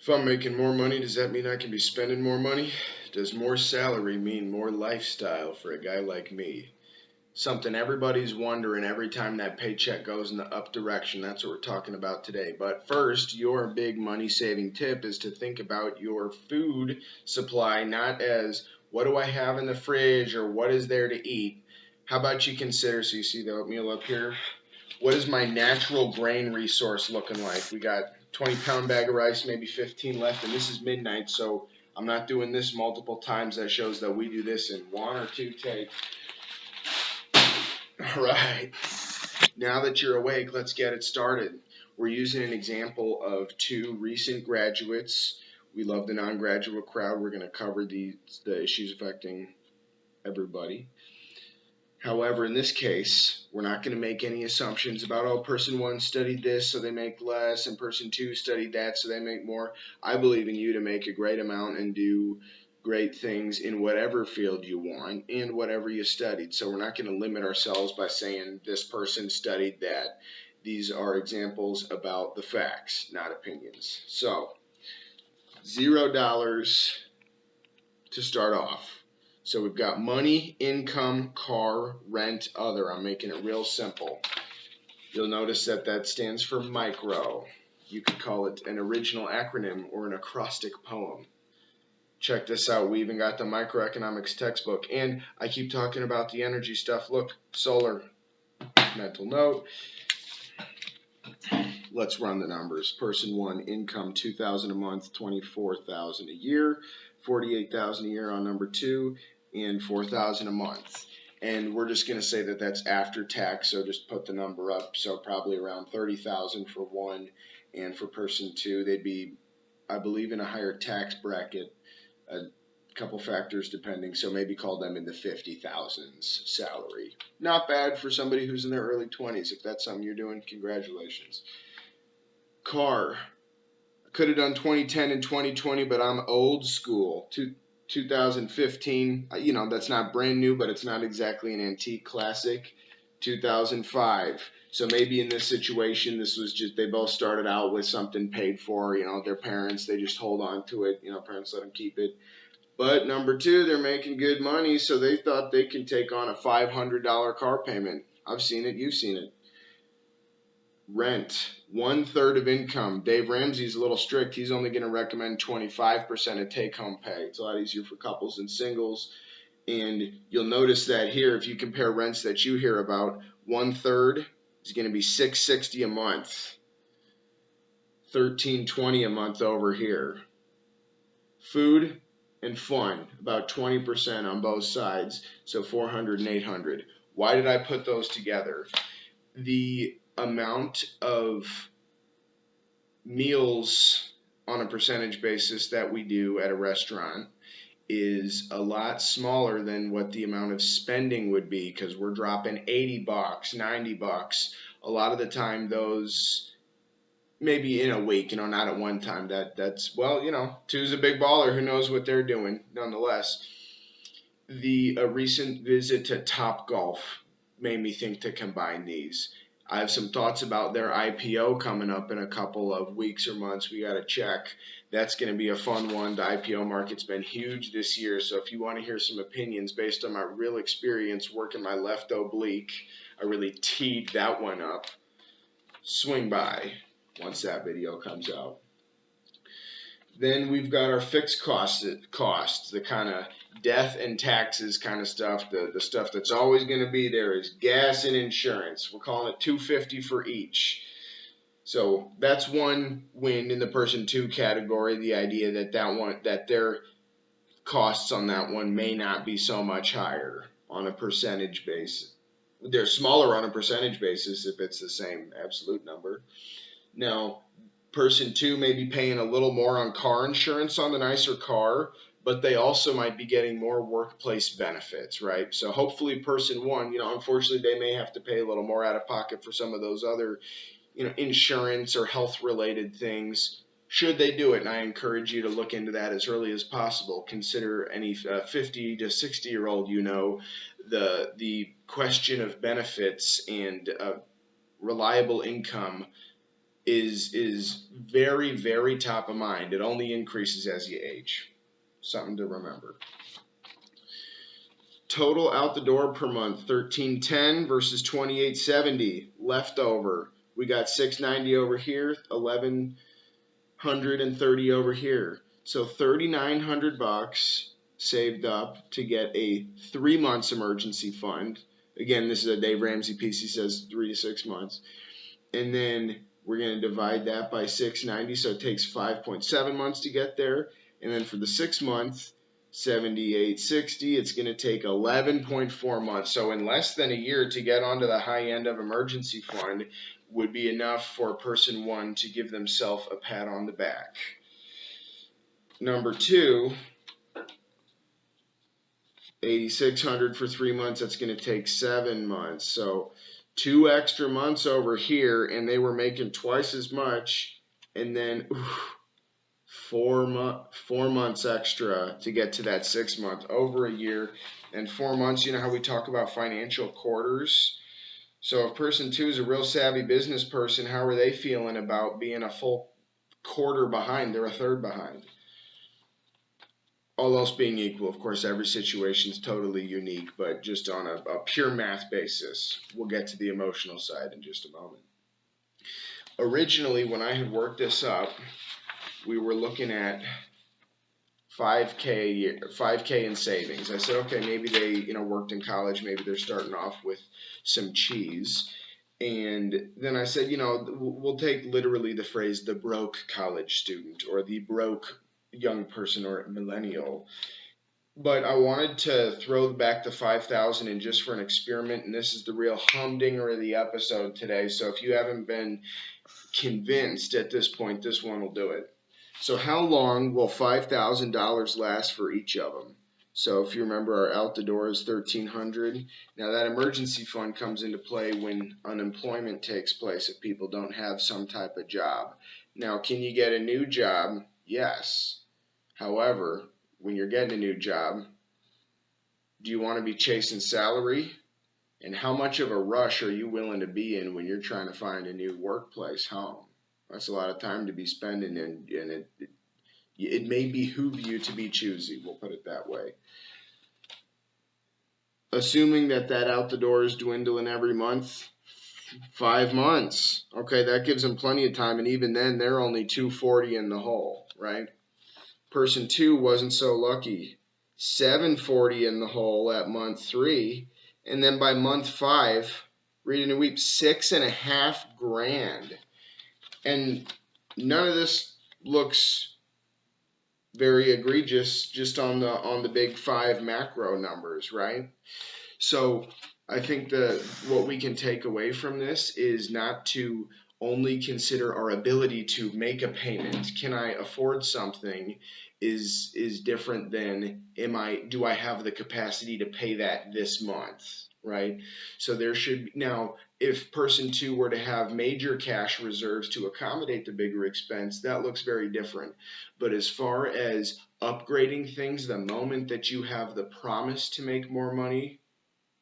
If I'm making more money, does that mean I can be spending more money? Does more salary mean more lifestyle for a guy like me? Something everybody's wondering every time that paycheck goes in the up direction. That's what we're talking about today. But first, your big money saving tip is to think about your food supply not as what do I have in the fridge or what is there to eat. How about you consider, so you see the oatmeal up here, what is my natural grain resource looking like? We got 20-pound bag of rice, maybe 15 left, and this is midnight, so I'm not doing this multiple times. That shows that we do this in one or two takes. All right. Now that you're awake, let's get it started. We're using an example of two recent graduates. We love the non-graduate crowd. We're going to cover the issues affecting everybody. However, in this case, we're not going to make any assumptions about, oh, person one studied this, so they make less, and person two studied that, so they make more. I believe in you to make a great amount and do great things in whatever field you want and whatever you studied. So we're not going to limit ourselves by saying this person studied that. These are examples about the facts, not opinions. So, $0 to start off. So we've got money, income, car, rent, other. I'm making it real simple. You'll notice that that stands for micro. You could call it an original acronym or an acrostic poem. Check this out. We even got the microeconomics textbook. And I keep talking about the energy stuff. Look, solar. Mental note. Let's run the numbers. Person one, income $2,000 a month, $24,000 a year, $48,000 a year on number two, and $4,000 a month. And we're just going to say that that's after tax, so just put the number up. So probably around $30,000 for one, and for person two, they'd be, I believe, in a higher tax bracket. A couple factors depending, so maybe call them in the 50,000s salary. Not bad for somebody who's in their early 20s. If that's something you're doing, congratulations. Car. I could have done 2010 and 2020, but I'm old school. 2015, that's not brand new, but it's not exactly an antique classic. 2005. So maybe in this situation, this was just, they both started out with something paid for, their parents, they just hold on to it, parents let them keep it. But number two, they're making good money, so they thought they could take on a $500 car payment. I've seen it, you've seen it. Rent, 1/3 of income. Dave Ramsey's a little strict. He's only going to recommend 25% of take-home pay. It's a lot easier for couples and singles. And you'll notice that here, if you compare rents that you hear about, 1/3 is going to be $660 a month, $1320 a month over here. Food and fun, about 20% on both sides, so 400 and 800. Why did I put those together? The amount of meals on a percentage basis that we do at a restaurant is a lot smaller than what the amount of spending would be, because we're dropping $80, $90. A lot of the time those, maybe in a week, not at one time. That's two's a big baller. Who knows what they're doing? Nonetheless, the recent visit to Topgolf made me think to combine these. I have some thoughts about their IPO coming up in a couple of weeks or months. We got to check. That's going to be a fun one. The IPO market's been huge this year, so if you want to hear some opinions based on my real experience working my left oblique, I really teed that one up. Swing by once that video comes out. Then we've got our fixed costs, the kind of death and taxes kind of stuff. The stuff that's always going to be there is gas and insurance. We're calling it $250 for each. So that's one win in the person two category. The idea that their costs on that one may not be so much higher on a percentage basis. They're smaller on a percentage basis if it's the same absolute number. Now, person two may be paying a little more on car insurance on the nicer car, but they also might be getting more workplace benefits, right? So hopefully person one, unfortunately they may have to pay a little more out of pocket for some of those other, insurance or health related things. Should they do it? And I encourage you to look into that as early as possible. Consider any 50 to 60-year-old, the question of benefits and reliable income is very, very top of mind. It only increases as you age. Something to remember. Total out the door per month, $13.10 versus $28.70. Leftover, we got $690 over here, $1,130 over here. So $3,900 saved up to get a 3 months emergency fund. Again, this is a Dave Ramsey piece. He says 3 to 6 months. And then we're going to divide that by 690, so it takes 5.7 months to get there. And then for the 6 month, 7860, it's going to take 11.4 months. So in less than a year to get onto the high end of emergency fund would be enough for person one to give themselves a pat on the back. Number two, 8,600 for 3 months, that's going to take 7 months. So 2 extra months over here, and they were making twice as much, and then 4 months extra to get to that 6 month, over a year. And 4 months, you know how we talk about financial quarters? So if person two is a real savvy business person, how are they feeling about being a full quarter behind? They're a third behind. All else being equal, of course, every situation is totally unique, but just on a pure math basis. We'll get to the emotional side in just a moment. Originally, when I had worked this up, we were looking at 5K a year, 5K in savings. I said, okay, maybe they, worked in college. Maybe they're starting off with some cheese. And then I said, we'll take literally the phrase the broke college student or the broke young person or millennial. But I wanted to throw back the 5,000 in just for an experiment, and this is the real humdinger of the episode today. So if you haven't been convinced at this point, this one will do it. So how long will $5,000 last for each of them? So if you remember, our out the door is $1,300. Now that emergency fund comes into play when unemployment takes place if people don't have some type of job. Now, can you get a new job? Yes. However, when you're getting a new job, do you want to be chasing salary? And how much of a rush are you willing to be in when you're trying to find a new workplace home? That's a lot of time to be spending, and it may behoove you to be choosy. We'll put it that way. Assuming that out the door is dwindling every month, 5 months. Okay, that gives them plenty of time, and even then, they're only $240 in the hole, right? Person two wasn't so lucky. $740 in the hole at month 3, and then by month 5, reading and weep, $6.5 grand. And none of this looks very egregious just on the big 5 macro numbers, right? So I think what we can take away from this is not to only consider our ability to make a payment. Can I afford something is different than do I have the capacity to pay that this month, right? So there should now, if person two were to have major cash reserves to accommodate the bigger expense, that looks very different. But as far as upgrading things, the moment that you have the promise to make more money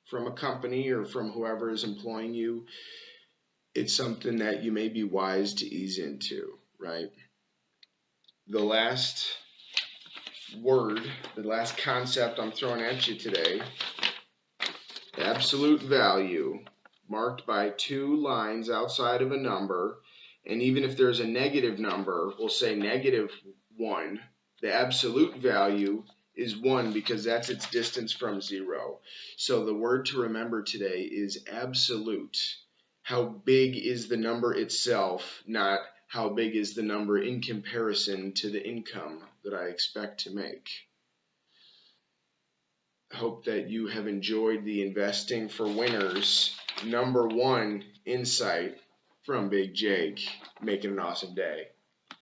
from a company or from whoever is employing you, it's something that you may be wise to ease into, right? The last word, the last concept I'm throwing at you today, absolute value, marked by 2 lines outside of a number, and even if there's a negative number, we'll say -1. The absolute value is 1 because that's its distance from 0. So the word to remember today is absolute. How big is the number itself, not how big is the number in comparison to the income that I expect to make. I hope that you have enjoyed the Investing for Winners #1 insight from Big Jake. Make it an awesome day.